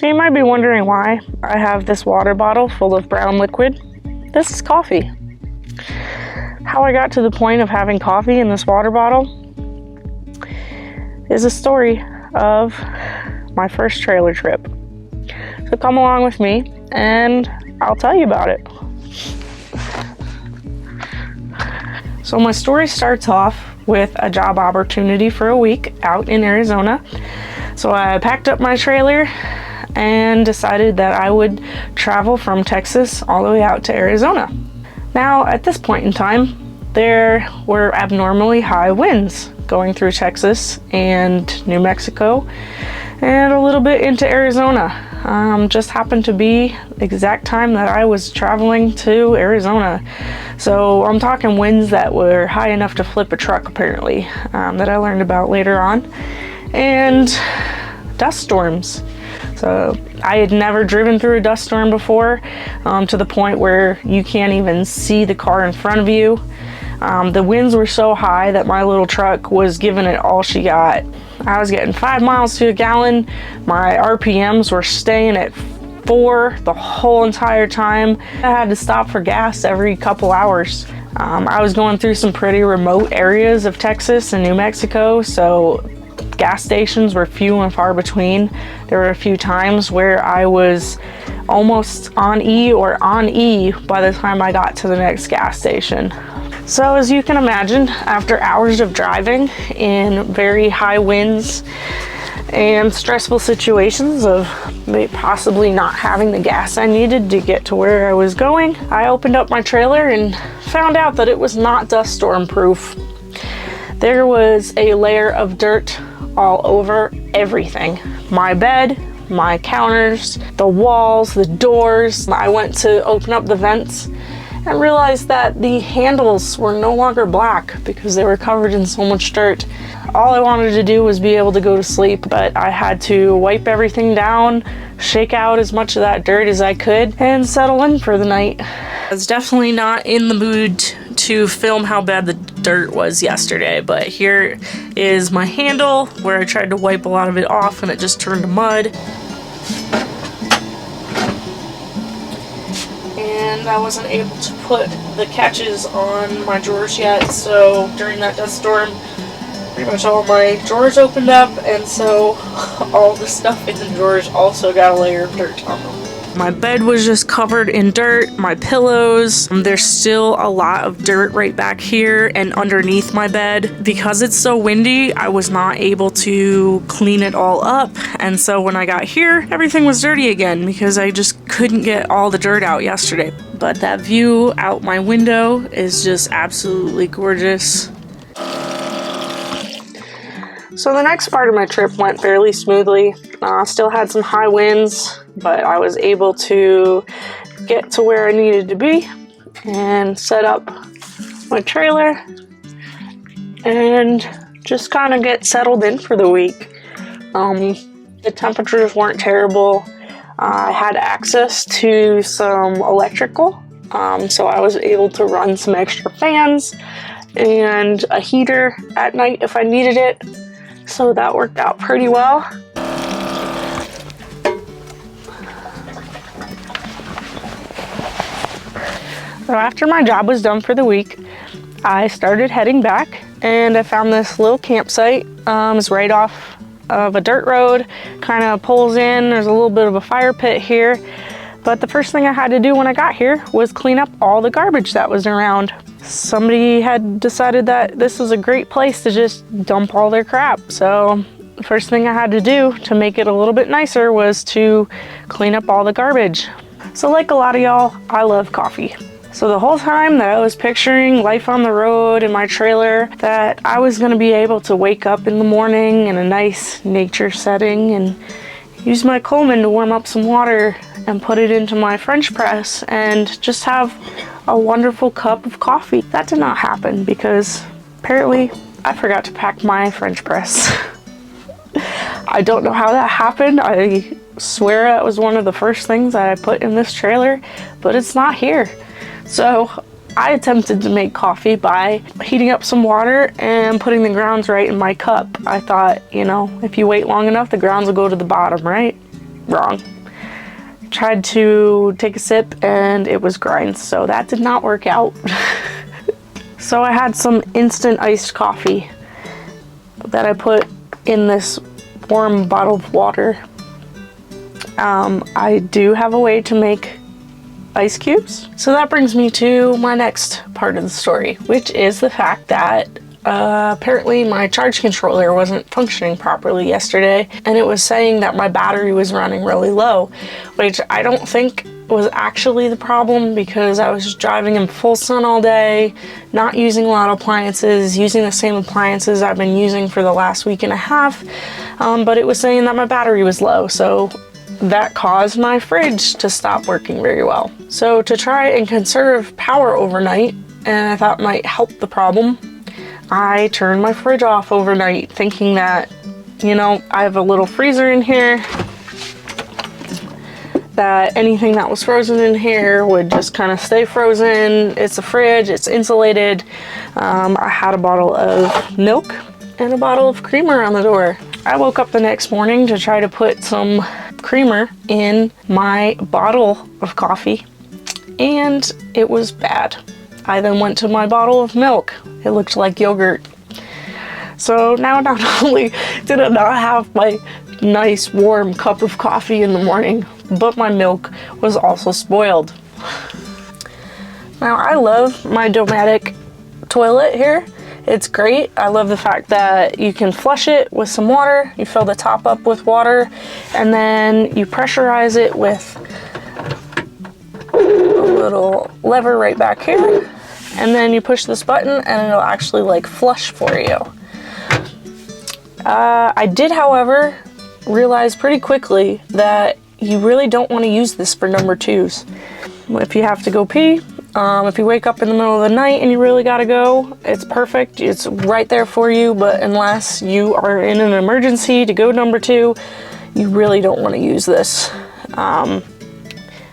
So you might be wondering why I have this water bottle full of brown liquid. This is coffee. How I got to the point of having coffee in this water bottle is a story of my first trailer trip. So come along with me and I'll tell you about it. So my story starts off with a job opportunity for a week out in Arizona. So I packed up my trailer and decided that I would travel from Texas all the way out to Arizona. Now, at this point in time, there were abnormally high winds going through Texas and New Mexico and a little bit into Arizona. Just happened to be the exact time that I was traveling to Arizona. So I'm talking winds that were high enough to flip a truck, apparently, that I learned about later on. And dust storms. So I had never driven through a dust storm before, to the point where you can't even see the car in front of you. The winds were so high that my little truck was giving it all she got. I was getting 5 miles to a gallon. My RPMs were staying at 4 the whole entire time. I had to stop for gas every couple hours. I was going through some pretty remote areas of Texas and New Mexico, so gas stations were few and far between. There were a few times where I was almost on E or on E by the time I got to the next gas station. So as you can imagine, after hours of driving in very high winds and stressful situations of possibly not having the gas I needed to get to where I was going, I opened up my trailer and found out that it was not dust storm proof. There was a layer of dirt all over everything. My bed, my counters, the walls, the doors. I went to open up the vents and realized that the handles were no longer black because they were covered in so much dirt. All I wanted to do was be able to go to sleep, but I had to wipe everything down, shake out as much of that dirt as I could, and settle in for the night. I was definitely not in the mood to film how bad the dirt was yesterday, but here is my handle where I tried to wipe a lot of it off and it just turned to mud. And I wasn't able to put the catches on my drawers yet, so during that dust storm, pretty much all my drawers opened up, and so all the stuff in the drawers also got a layer of dirt on them. My bed was just covered in dirt, my pillows. There's still a lot of dirt right back here and underneath my bed. Because it's so windy, I was not able to clean it all up. And so when I got here, everything was dirty again because I just couldn't get all the dirt out yesterday. But that view out my window is just absolutely gorgeous. So the next part of my trip went fairly smoothly. Still had some high winds, but I was able to get to where I needed to be and set up my trailer and just kind of get settled in for the week. The temperatures weren't terrible. I had access to some electrical, so I was able to run some extra fans and a heater at night if I needed it. So that worked out pretty well. So after my job was done for the week, I started heading back and I found this little campsite. It's right off of a dirt road, kind of pulls in. There's a little bit of a fire pit here. But the first thing I had to do when I got here was clean up all the garbage that was around. Somebody had decided that this was a great place to just dump all their crap. So the first thing I had to do to make it a little bit nicer was to clean up all the garbage. So like a lot of y'all, I love coffee. So the whole time that I was picturing life on the road in my trailer, that I was gonna be able to wake up in the morning in a nice nature setting and use my Coleman to warm up some water and put it into my French press and just have a wonderful cup of coffee. That did not happen because apparently I forgot to pack my French press. I don't know how that happened. I swear that was one of the first things that I put in this trailer, but it's not here. So I attempted to make coffee by heating up some water and putting the grounds right in my cup. I thought, you know, if you wait long enough, the grounds will go to the bottom, right? Wrong. tried to take a sip and it was grind, so that did not work out. So I had some instant iced coffee that I put in this warm bottle of water. I do have a way to make ice cubes. So that brings me to my next part of the story, which is the fact that apparently my charge controller wasn't functioning properly yesterday, and it was saying that my battery was running really low, which I don't think was actually the problem, because I was just driving in full sun all day, not using a lot of appliances, using the same appliances I've been using for the last week and a half, but it was saying that my battery was low, so that caused my fridge to stop working very well. So to try and conserve power overnight, and I thought might help the problem, I turned my fridge off overnight, thinking that, you know, I have a little freezer in here, that anything that was frozen in here would just kind of stay frozen. It's a fridge, it's insulated. I had a bottle of milk and a bottle of creamer on the door. I woke up the next morning to try to put some creamer in my bottle of coffee, and it was bad. I then went to my bottle of milk. It looked like yogurt. So now not only did I not have my nice warm cup of coffee in the morning, but my milk was also spoiled. Now I love my Dometic toilet here. It's great. I love the fact that you can flush it with some water, you fill the top up with water, and then you pressurize it with a little lever right back here, and then you push this button and it'll actually like flush for you. I did, however, realize pretty quickly that you really don't want to use this for number twos. If you have to go pee, if you wake up in the middle of the night and you really gotta go, it's perfect. It's right there for you, but unless you are in an emergency to go number two, you really don't want to use this.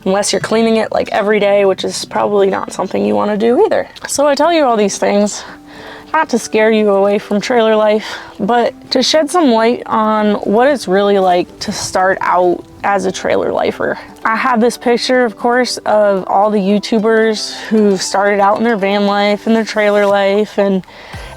Unless you're cleaning it like every day, which is probably not something you want to do either. So I tell you all these things, not to scare you away from trailer life, but to shed some light on what it's really like to start out as a trailer lifer. I have this picture, of course, of all the YouTubers who started out in their van life and their trailer life, and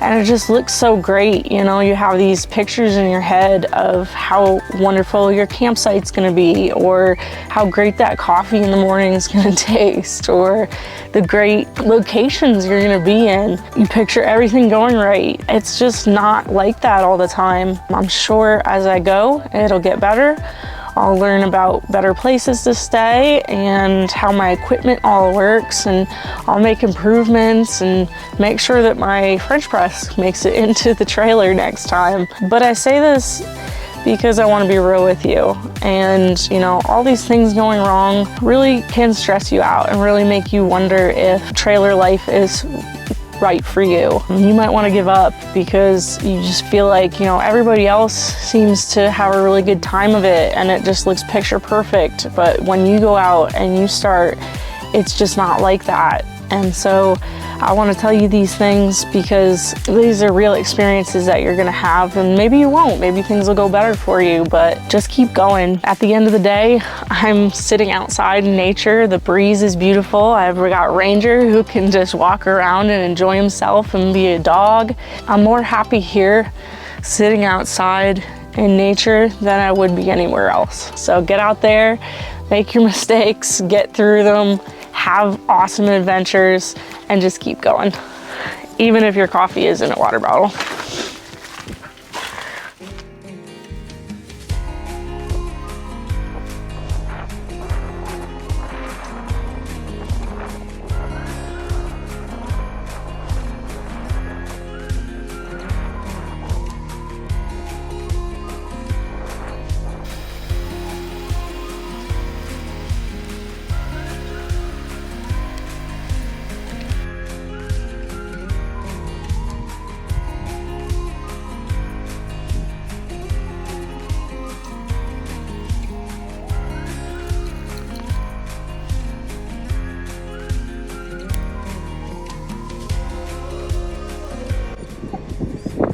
it just looks so great. You know, you have these pictures in your head of how wonderful your campsite's gonna be, or how great that coffee in the morning is gonna taste, or the great locations you're gonna be in. You picture everything going right. It's just not like that all the time. I'm sure as I go, it'll get better. I'll learn about better places to stay and how my equipment all works, and I'll make improvements and make sure that my French press makes it into the trailer next time. But I say this because I want to be real with you, and you know, all these things going wrong really can stress you out and really make you wonder if trailer life is right for you. You might want to give up because you just feel like, you know, everybody else seems to have a really good time of it and it just looks picture perfect, but when you go out and you start, it's just not like that. And so I want to tell you these things because these are real experiences that you're going to have, and maybe you won't, maybe things will go better for you, but just keep going. At the end of the day, I'm sitting outside in nature, the breeze is beautiful, I've got Ranger who can just walk around and enjoy himself and be a dog. I'm more happy here sitting outside in nature than I would be anywhere else. So get out there, make your mistakes, get through them, have awesome adventures, and just keep going, even if your coffee is in a water bottle.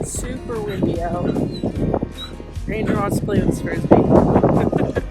Super windy out. Ranger wants to play with his frisbee.